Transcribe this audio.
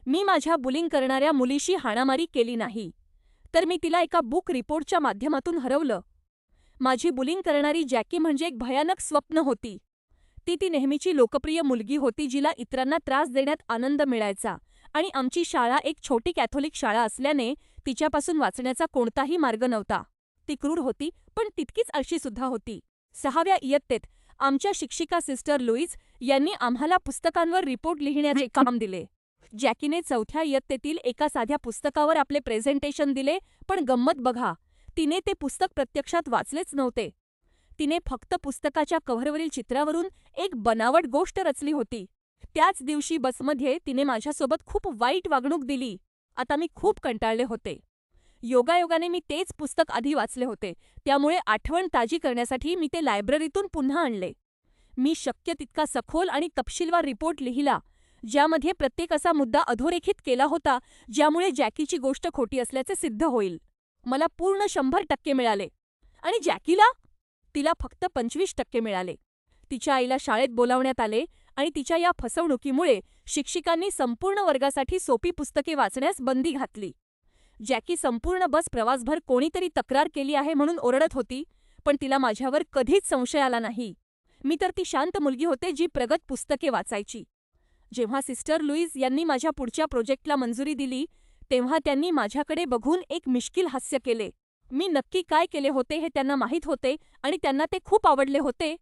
मी माझ्या बुलिंग करणाऱ्या मुलीशी हाणामारी केली नाही, तर मी तिला एका बुक रिपोर्टच्या माध्यमातून हरवलं. माझी बुलिंग करणारी जॅकी म्हणजे एक भयानक स्वप्न होती. ती नेहमीची लोकप्रिय मुलगी होती जिला इतरांना त्रास देण्यात आनंद मिळायचा आणि आमची शाळा एक छोटी कॅथोलिक शाळा असल्याने तिच्यापासून वाचण्याचा कोणताही मार्ग नव्हता. ती क्रूर होती, पण तितकीच आळशीसुद्धा होती. 6व्या इयत्तेत आमच्या शिक्षिका सिस्टर लुईज यांनी आम्हाला पुस्तकांवर रिपोर्ट लिहिण्याचे काम दिले. जॅकीने 4थ्या इयत्तेतील एका साध्या पुस्तकावर आपले प्रेझेंटेशन दिले, पण गंमत बघा, तिने ते पुस्तक प्रत्यक्षात वाचलेच नव्हते. तिने फक्त पुस्तकाच्या कव्हरवरील चित्रावरून एक बनावट गोष्ट रचली होती. त्याच दिवशी बसमध्ये तिने माझ्यासोबत खूप वाईट वागणूक दिली. आता मी खूप कंटाळले होते. योगायोगाने मी तेच पुस्तक आधी वाचले होते, त्यामुळे आठवण ताजी करण्यासाठी मी ते लायब्ररीतून पुन्हा आणले. मी शक्य तितका सखोल आणि तपशीलवार रिपोर्ट लिहिला, ज्यामध्ये प्रत्येक असा मुद्दा अधोरेखित केला होता ज्यामुळे जॅकीची गोष्ट खोटी असल्याचे सिद्ध होईल. मला पूर्ण 100% मिळाले. आणि जॅकीला? तिला फक्त 25% मिळाले. तिच्या आईला शाळेत बोलावण्यात आले आणि तिच्या या फसवणुकीमुळे शिक्षिकांनी संपूर्ण वर्गासाठी सोपी पुस्तके वाचण्यास बंदी घातली. जॅकी संपूर्ण बस प्रवासभर कोणीतरी तक्रार केली आहे म्हणून ओरडत होती, पण तिला माझ्यावर कधीच संशय आला नाही. मी तर ती शांत मुलगी होते जी प्रगत पुस्तके वाचायची. जेव्हा सिस्टर लुईज यांनी माझ्या पुढच्या प्रोजेक्टला मंजुरी दिली, तेव्हा त्यांनी माझ्याकडे बघून एक मिश्किल हास्य केले. मी नक्की काय केले होते हे त्यांना माहीत होते आणि त्यांना ते खूप आवडले होते.